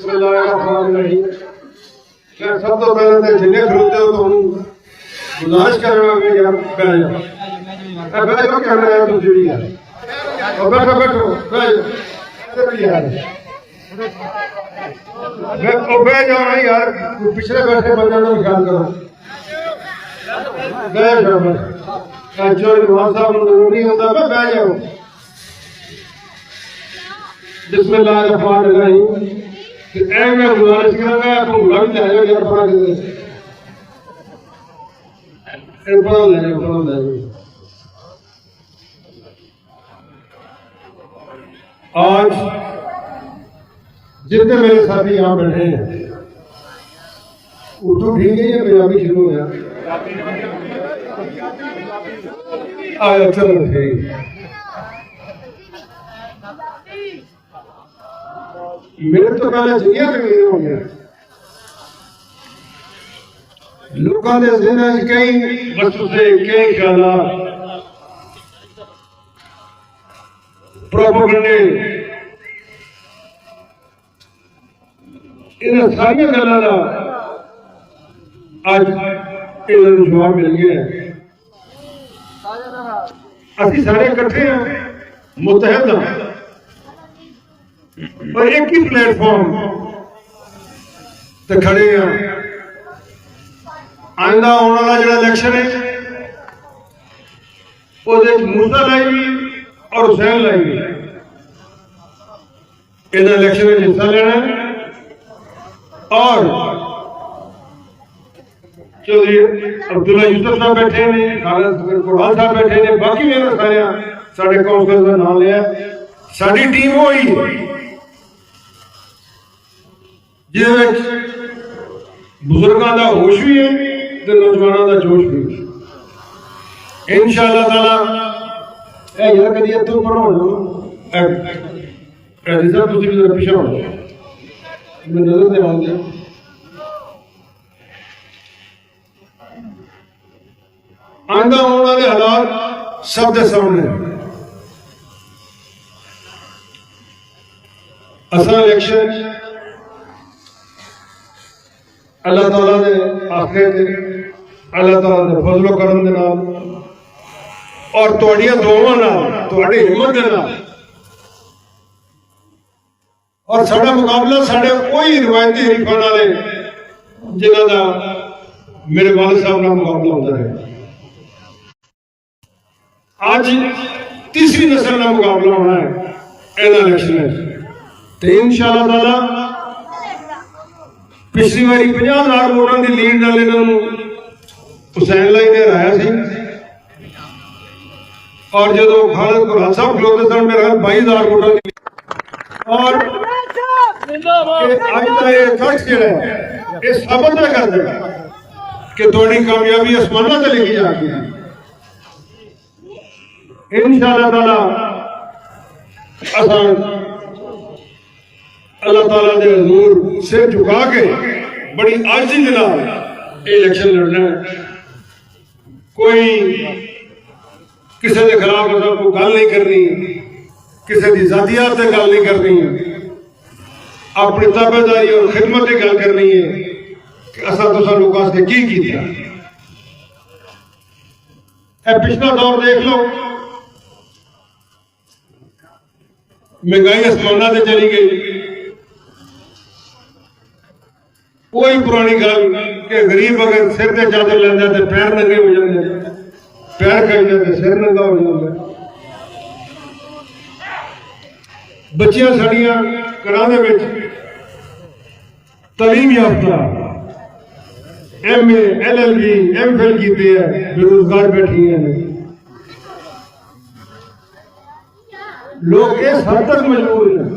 बिस्मिल्लाहिर्रहमानिर्रहीम। मैं सब तो पहले तो जिन्हें खरीदते हो तो गुजारिश कर रहा हूँ कि यार बैठ जाओ कैमरा यार दूसरी यार और बैठो बैठो बैठ जाओ नहीं यार पिछले बैठे बंदे का ख्याल करो बैठ जाओ जो इमाम साहब नहीं होता बैठ जाओ। बिस्मिल्लाहिर्रहमानिर्रहीम। मैं गुजारिश करूंगा आपको बुला भी जाएगा यार पढ़ा के पढ़ा ले आज जितने मेरे साथी यहाँ बैठे हैं उर्दू ठीक है या पंजाबी शुरू हो गया आया चलो ठीक मेरे तो पहले जिंदगी तकलीफ हो गया लोगों के ज़हन में कई वसवसे कई ख्यालात प्रोपेगेंडे इन सारी गल्लां दा अज इन्हां नूं जवाब मिल गया असीं सारे इकट्ठे हैं मुतहद हां और एक ही प्लेटफॉर्म ते खड़े हैं। आइंदा आने वाला जो इलेक्शन है उसदे मूसा लाई भी और हुसैन लाई भी इन इलेक्शन में हिस्सा लेना है और चौधरी अब्दुल्ला यूसुफ साहब बैठे ने खालिद कुरबान साहब बैठे ने बाकी मेरे सारे साढ़े काउंसिलर का नाम लिया साड़ी टीम हुई बुजुर्गों का होश भी है तो नौजवानों का जोश भी इंशाअल्लाह ताला यार कभी तो पढ़ो रिजल्ट तुम भी पीछे हो नजर दे आगे आंदा होने वाले हालात सब के सामने असा इलेक्शन अल्लाह ताला ने आखिरत अल्लाह ताला ने फजलो करम दे नाल और तुहाडियां दुआवां नाल तुहाडी हिम्मत दे नाल और साडा मुकाबला साडे कोई रिवायती हरीफां नाल है जिन्हां दा मेरे वालिद साहब नाल मुकाबला होंदा है। आज तीसरी नस्ल का मुकाबला होना है इन इलेक्शन तो इंशाअल्लाह ताला पिछली बारी 50,000 वोटों की लीड नाल इन्होंने हुसैन लाई ने हराया सी और जो खालिद कुरबान साहब खलोते सन मेरे 22,000 वोटों की और आज का ये कष्ट जो है ये साबित कर देगा कि थोड़ी कामयाबी आसमानों से लेके जाती है इंशाअल्लाह ताला अल्लाह ताला दे हुजूर सिर झुका के बड़ी आजिज़ी के नाल इलेक्शन लड़ना है। कोई किसी के खिलाफ कोई गल नहीं करनी किसी की जातियात से गल नहीं करनी अपनी ताबेदारी और खिदमत की गल करनी है कि असा तुसा लोगों से की किया। पिछला दौर देख लो महंगाई आसमाना से चली गई कोई पुरानी गल कि गरीब अगर सिर से चादर लेंदा तो पैर नंगे हो जाते पैर कटदे तो सिर नंगा हो जाता। बच्चियां साड़ियां घरां दे विच तालीम याफ्ता MA LLB MPhil कीते है बेरोजगार बैठी हैं लोग इस हद तक मजबूर हैं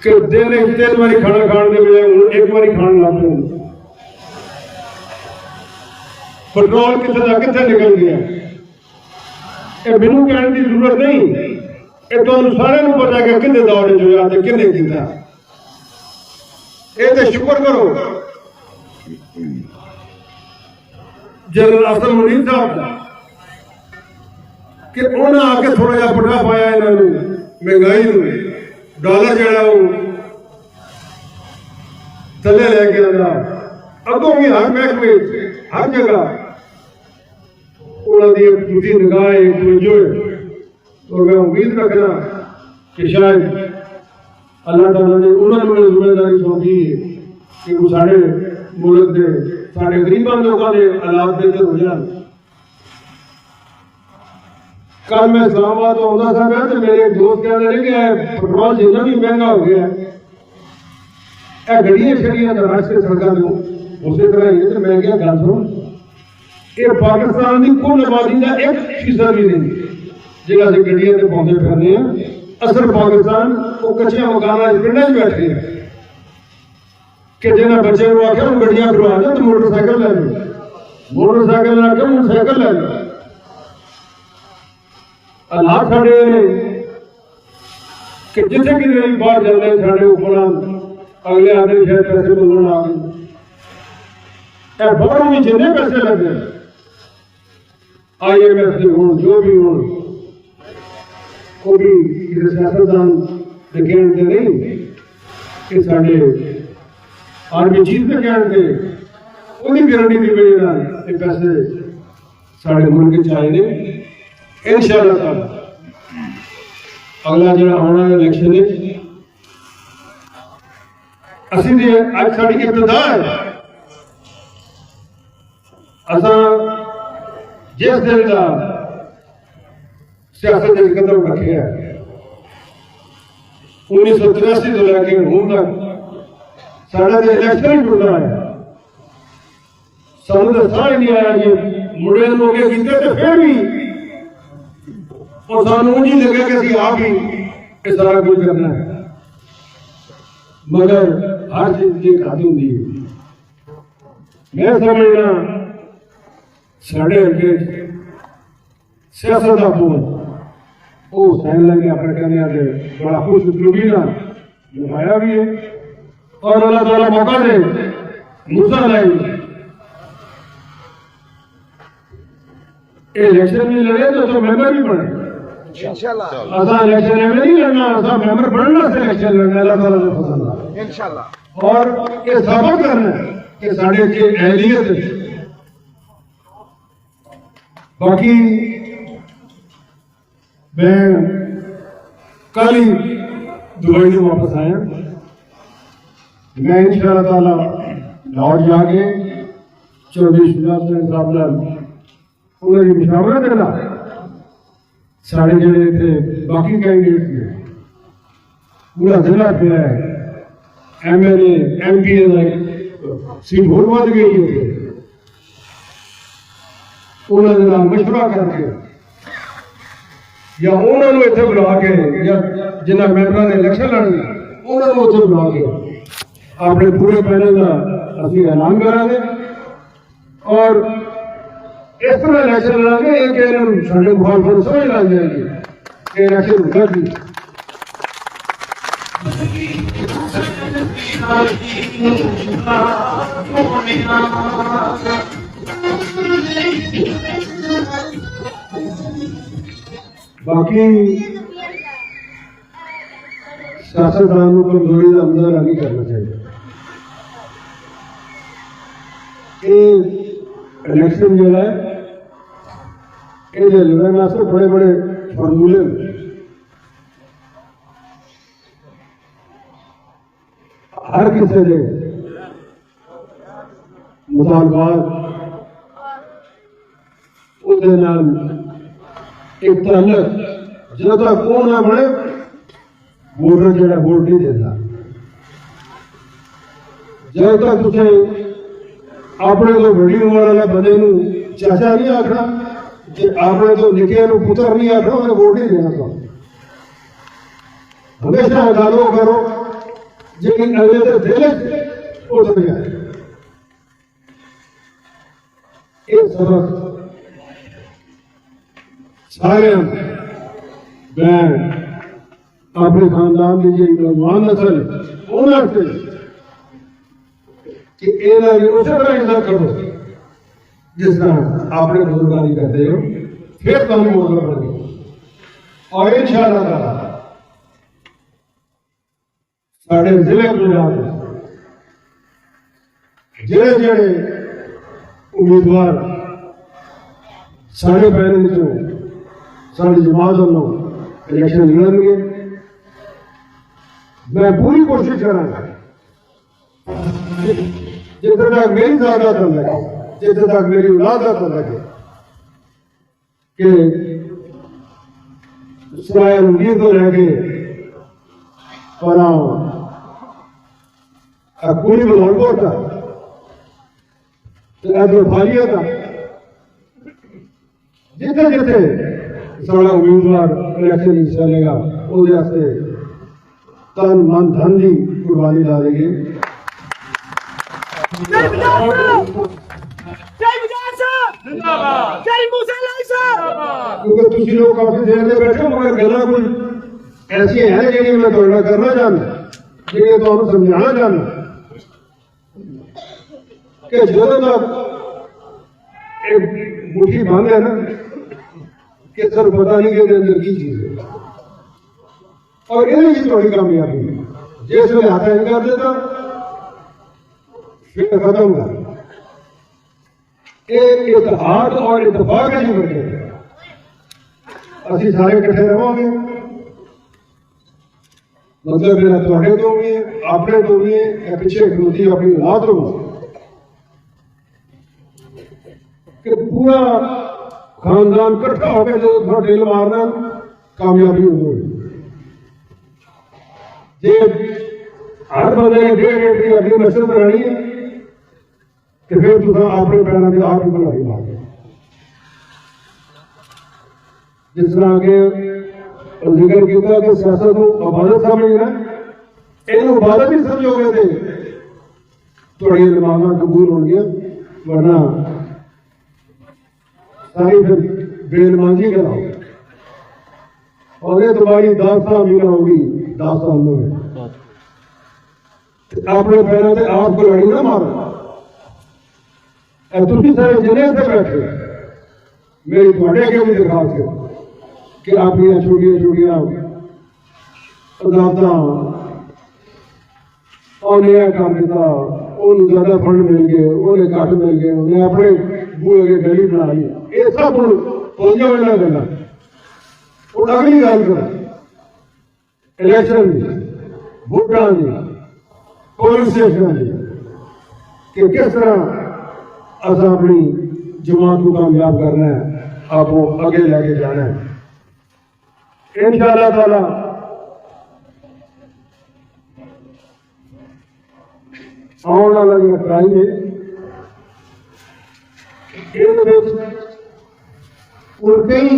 कि दिन 3 बारी खाना खाने के बजाय एक बारी खाने लग गए। पेट्रोल कितने निकल गया मैनू कहने की जरूरत नहीं ये तो सारे पता कि किन्ने दौर जो किन्ने किया ये तो शुक्र करो जनरल अफसर मुनीर साहब का कि उन्हें आके थोड़ा जहा पटा पाया इन्होंने महंगाई डॉलर जरा अगों भी हर महकमे हर जगह उन्होंने दूसरी निगाह तवज्जो है। तो मैं उम्मीद रखना कि शायद अल्लाह ताला ने उन्होंने जिम्मेदारी सौंपी है कि वो साढ़े मुल्क के साढ़े गरीबों लोगों के हालात बेहतर हो जाए। कल मैं इस्लामाबाद तो आता था तो मेरे एक दोस्त कह रहे कि पेट्रोल जितना भी महंगा हो गया है गड्डियां छड़ियां राष्ट्रीय सड़कों को उस तरह ही तो मैं क्या गल सुन ये पाकिस्तान की कुल आबादी का 1% भी नहीं जिला से गड्डियां से पहुंचे फिरने असर पाकिस्तान वो कच्चे मकान पिंडा बैठे हैं कि जिन्हें बच्चे को आख्या गड्डियां करवा दो तो मोटरसाइकिल ले लो मोटरसाइकिल ला के मोटरसाइकिल ले लो हालात साढ़े कि जिथे कि बाहर जाते साढ़े ऊपर अगले आदमी शायद पैसे मिलने आ गए बाहरों भी जिन्हें पैसे लगे IMF के हो जो भी हो वो भी किसी सियासतदान के कहने नहीं कि साढ़े आर्मी चीफ के कहने उन्हीं गारंटी की वजह से पैसे साढ़े मुल्क आए ने इंशाअल्लाह ताला अगला जो आने वाला इलेक्शन है असं अज साड़ी इब्तदा है असा जिस दिन का सियासत कदम रखे है 1983 तो लैके हूं तक साढ़ा तो इलेक्शन ही जुड़ना है सानू तो साह नहीं आया कि मुड़े हो गए किते तो फिर भी और सानू नहीं लगे कि असं आप ही ये सारा कुछ करना है मगर हर चीज की एक हद होंगी मैं समझना साढ़े अगे सियासत का बोल वो सहन लगे अपने कहने बड़ा खुश उसलूबी ना निभाया भी है और अल्लाह ताला मौका दे मूसा लाई इलेक्शन में लड़े तो मेंबर भी बने इंशाल्लाह असा इलेक्शन में नहीं लड़ना असा मेंबर बनना से इलेक्शन लड़ना अल्लाह ताला ने फजल इंशाल्लाह और ये साबित करना कि साढ़े के अहलियत बाकी मैं कल ही दुबई से वापस आया मैं इंशाअल्लाह ताला लाहौर जाके चौधरी शुजात सिंह साहब नाल उन्होंने मुशावरा करना साढ़े जड़े थे बाकी कैंडिडेट थे पूरा जिला फिर है MLA MPA सीट होर बढ़ गई है उन्होंने मशवरा करके या उन्होंने इतने बुला के या जिन्हें मैंबर ने इलेक्शन लड़नी उन्होंने उत्थे बुला के अपने पूरे पैनल का असं ऐलान करेंगे और इस तरह इलेक्शन लड़ेंगे कि साढ़े मुखालफत समझ लग जाएगी कि इलेक्शन होता भी बाकी सियासतदान को कमजोरी का अंदाजा नहीं करना चाहिए इलेक्शन जो है ये लड़ने वास्ते बड़े बड़े फार्मूले हर किसी के मुतालबात उसके नाल एक तलक जो तक वो ना बने वोटर जो वोट नहीं देता जब तक तुझे अपने तो बड़ी उम्र वाले बंदे चाचा नहीं आखना अपने तो निके पुत्र नहीं आखना उन्हें वोट नहीं देना तो हमेशा गलो करो लेकिन अगले तो दिल उतर जाए एक सबक सारे मैं अपने खानदान की जी नौजवान नस्ल उन्होंने कि उस तरह इज्जत करो जिस तरह आपने बुजुर्गानी करते हो फिर तुम मौका बने और इंशाअल्लाह साढ़े जिले गुजरात ਜਿਹੜੇ ਜਿਹੜੇ उम्मीदवार साढ़े पैनल चो साड़ी जमात वालों इलेक्शन लड़नगे मैं पूरी कोशिश करांगा जितने तक मेरी ताकत लगे जितने तक मेरी औलाद का लगे कि सराय उम्मीद तो लगे पर पूरी बलौर था फालिया था जिथे जिथे सारा उम्मीदवार इलेक्शन हिस्सा लेगा उससे तन मन धन की कुर्बानी ला देगी क्योंकि तुम लोग काफी देर में बैठे मगर गल्लां कोई ऐसी है जी मैं थोड़ा करना चाहता जी तो समझाना चाहता कि जो तक एक मुट्ठी बंद है ना कि सर पता नहीं कि अंदर की चीज है और ये थोड़ी कामयाबी है जिस वे हाथ इन कर देता फिर खत्म कर इतिहाद और इतफाक नहीं बने असि सारे इकट्ठे रहोगे मतलब मेरा थोड़े तो भी अपने तो भी या पिछले खलोती अपनी औलाद तो कि पूरा खानदान इकट्ठा होकर जो थोड़ा ढील मारना कामयाबी हो जे हर बंदे ने डेढ़ की अगली नस्ल बनानी है कि फिर तुम अपने पैरों के आप ही बनाई मार जिस तरह के जिक्र किया कि सियासत को इबादत समझना इन इबादत ही समझोगे थे थोड़ी नमाज़ां कबूल होंगी वरना सारी फिर बेनमाजी कराओ और ये तुम्हारी दास्तान भी ना होगी दास्तान में अपने पैरों से आपको लड़ी ना मारो तुम सारे जिले से बैठे मेरी थोड़े के भी दरखास्त है कि अपनी छोटिया छोटिया अदालत उन्हें कर दिता उन्हें ज्यादा फंड मिल गए उन्हें घट मिल गए उन्हें अपने बूहे के गली बना ली ये सब पहुंचा वाला गल अगली गल करो इलेक्शन की वोटा की पोलिंग स्टेशन की कि किस तरह अस अपनी जमात को कामयाब करना है आप आगे लेके जाना है इंशाअल्लाह ताला आने वाला जो टाइम है और कई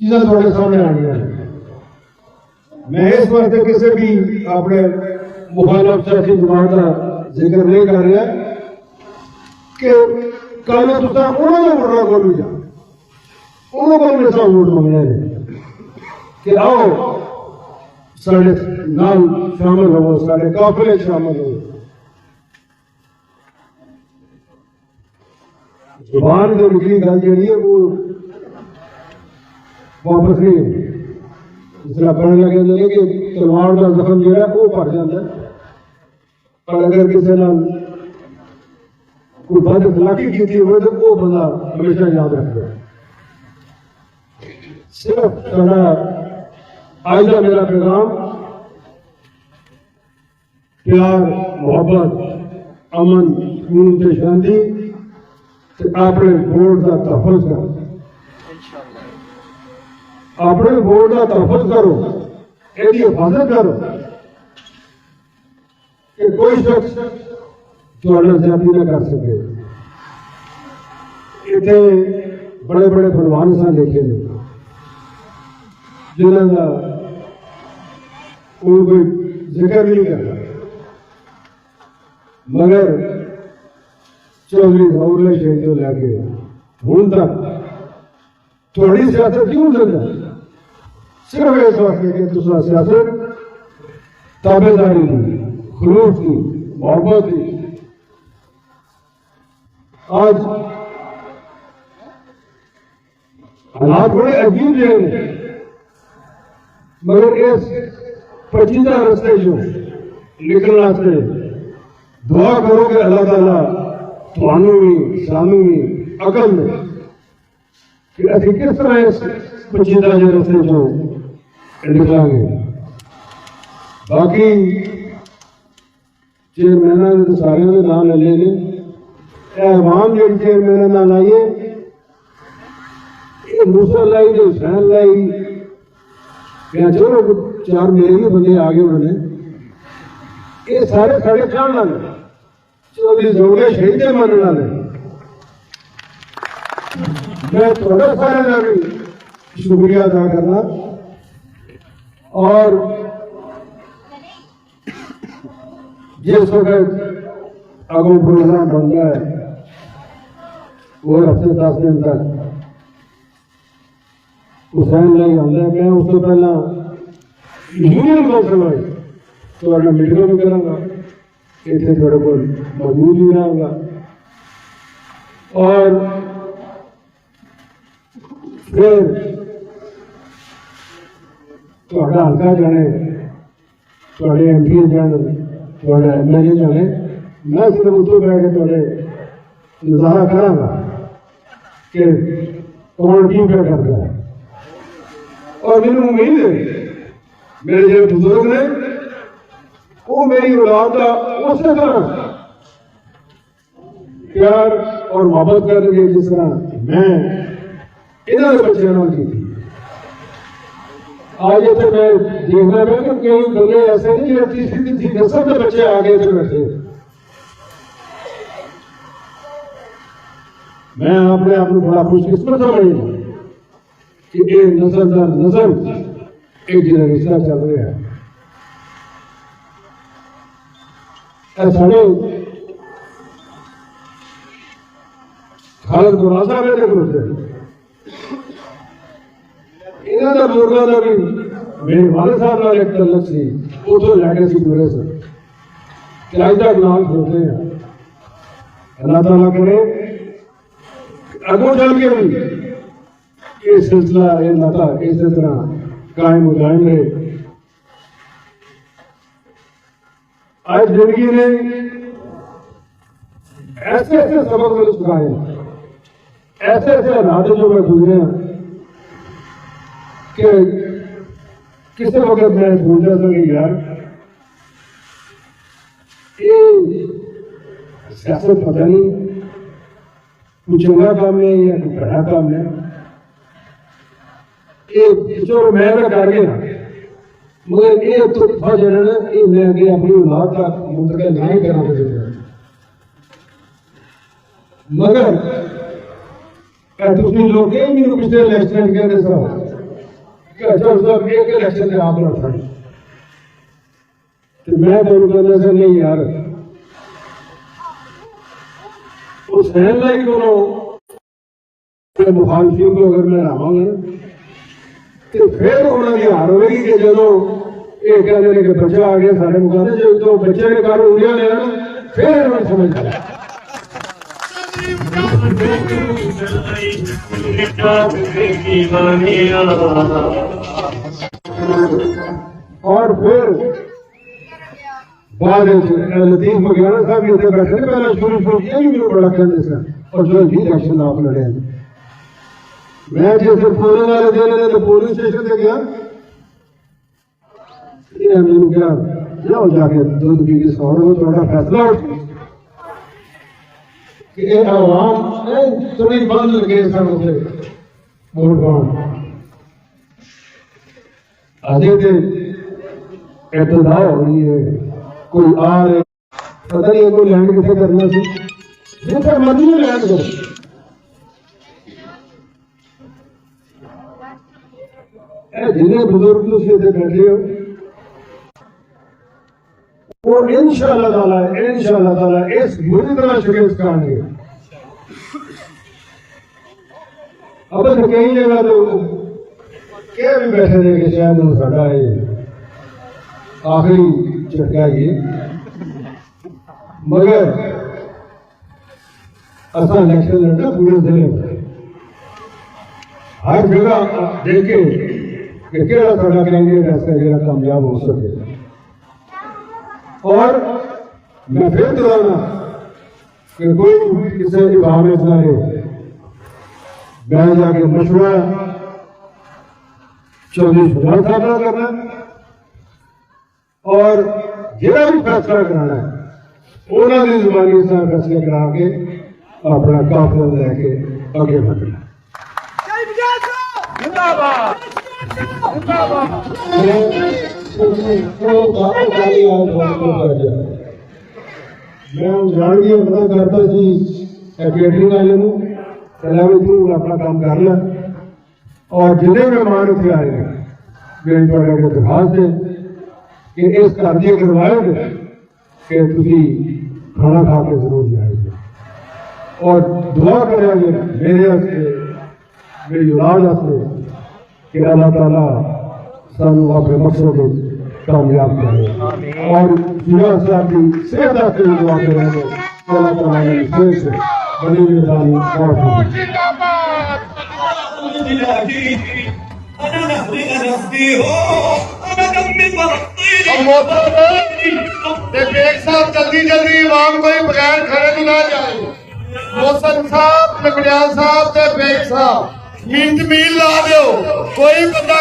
चीज़ें थोड़े सामने आ गई मैं इस वास्ते किसी भी अपने मुखालफ सियासी जमात का जिक्र नहीं कर रहा कि कल तुम उन्होंने वोटर को भी जा उन्होंने मेरे साथ वोट मंगने कि आओ साढ़े नाल शामिल हो साढ़े काफिले शामिल हो जुबान जो निकली गल जी है वो वापस नहीं होती जिसला कहने लगे कि तलवार का जख्म जो है वो भर जाता है पर अगर किसी ने कोई बद अखलाकी की थी तो वो बंदा हमेशा याद रखता है सिर्फ सारा आज का मेरा पैगाम प्यार मोहब्बत अमन सुकून से शांति अपने वोट का तहफ़्फ़ुज़ करो अपने वोट का तहफ़्फ़ुज़ करो इसकी हिफाजत करो कि कोई शख्स थोड़ा ज्यादा न कर सके इतने बड़े बड़े बलवान सा देखे जिन्होंने कोई जिक्र नहीं करता मगर चौधरी गौरला शहीद को लैके हूं तक थोड़ी सियासत क्यों चलता सिर्फ इस वास्ते कि तुसा सियासत ताबेदारी की खलूस की मोहब्बत की आज हालात बड़े अजीब जो मगर इस पचीदा रस्ते जो निकलने दुआ करो कि अल्लाह ताला थानू भी सानू भी अकल दे कि असीं किस तरह इस पेचीदा जे रस्ते चो निकलांगे। बाकी चेयरमैन ने सारे नाम ले लेने, अवाम जी चेयरमैन नाम लाइए, मूसा लाई जो हुसैन लाई या चलो 4 मेरे भी बंदे आ गए उन्होंने, ये सारे साढ़े चाहने वाले चौधरी जोड़े शहीद मनने वाले। मैं थोड़ा सारे का भी शुक्रिया अदा करना। और जिस वक्त अगो प्रोग्राम बन गया है वो हफ्ते 10 दिन तक हुसैन लाई आंदा है। मैं उस तो पहला यूनियन कौंसल आई थोड़ा मीटिंग भी करांगा, इतने थोड़े को मौजूद भी रहूंगा और फिर थोड़ा हल्का जाने थोड़े MP जाने थोड़े MLA जाने, मैं सिर्फ उतो बैठ के थोड़े नजारा करांगा कि कौन की क्या करता है। और मैंने उम्मीद है मेरे जो बुजुर्ग ने वो मेरी औलाद का उस तरह प्यार और मोहब्बत करेंगे जिस तरह मैं इन्होंने बच्चों नाल की। आज इतने मैं देखना मैं कि कई बंदे ऐसे नहीं जो तीसरी नस्ल के बच्चे आगे थे बैठे। मैं अपने आप को बड़ा खुशकिस्मत समझूंगा कि ये नस्ल दर नस्ल एक रिश्ता चल रहा है। साढ़े खालिद गुराजा मेरे खड़ोते इन्होंने बुजुर्गों का भी मेरे वाले साहब नाल एक तल्लक सी उतो लैके सी पूरे से अज तक नाल खड़ोते हैं। अल्लाह ताला करे अगों चल के भी ये सिलसिला ये नाता इस तरह कायम दायम रहे। आज जिंदगी ने ऐसे ऐसे सबक मुझे सिखाए, ऐसे ऐसे हालात जो मैं गुजरे हैं कि किसी वक्त मैं सोचता था कि यार ये सियासत पता नहीं कुछ चंगा काम है या कुछ बड़ा काम है। ये जो मैं कर गया मगर ये तो जरा मैं अगे अपनी औलाद का मुंतकिल नहीं करना चाहिए। मगर तुम लोग मैंने पिछले इलेक्शन कहते साहब एक इलेक्शन से आप लड़ तो मैं तो कहना सर नहीं यार उस लाइक दोनों मुखालफियों को अगर मैं रहांगा तो फिर उन्होंने हार होगी कि जो ये कहते हैं कि बच्चा आ गया सारे मुकाबले जो तो बच्चे के कारण उंगलियां ले ना फिर उन्होंने समझ आया। और फिर बाद लतीफ मगियाना साहब भी इतने बैठे पहले शुरू किया भी मेरे बड़ा कहते सर और जो भी इलेक्शन आप लड़े मैं जिस पूरे वाले दिन तो पोलिंग स्टेशन से गया मैंने क्या जाओ जाके दूध पी के सौ थोड़ा फैसला कि आवाम थोड़ी बंद लगे सन उसे वोट पाउन अजे थे इब्तदा हो रही है कोई आ रहे पता नहीं कोई लैंड कितने करना सी जिस मर्जी में लैंड करो। जिन्हें बुजुर्ग तुम बैठे हो वो इंशाअल्लाह ताला इस बुरी तरह शिकस्त खाएंगे। अब कई जगह तो क्या भी बैठे थे कि शायद साडा आखिरी झटका ये मगर असा इलेक्शन लड़ना पूरे जिले में हर जगह देखे कि केड़ा साडा कैंडिडेट ऐसा जो कामयाब हो सके। और मैं फिर दोहराना कि कोई किसी की भावना न रहे, मैं जाके मशवरा चौधरी सुजान साहब का करना और जिहड़ा भी फैसला कराना है उन्होंने जुबानी से फैसले करा के अपना काफिला लैके आगे बढ़ना। मैं जान के पता करता सी कैटरिंग वाले भी तू अपना काम कर ला और जिन्हें मेहमान उठे आए हैं मेरी थोड़े अगे दरखास्त है कि इस घर की करवाए कि तुम खाना खा के जरूर जाएंगे और दुआ करेंगे मेरे वास्ते मेरी औलाद वास्ते कि अल्लाह ताला सानू अपने मकसद में कामयाब करे और जिला साहब की सेहत वास्ते दुआ करेंगे अल्लाह ताला ने सेहत से बड़ी मेहरबानी जल्दी जल्दी इमाम कोई बगैर खड़े तो ना जाए। मोहसन साहब, नकड़ियाल साहब ते बेग साहब मिंट मील ला दो कोई बंदा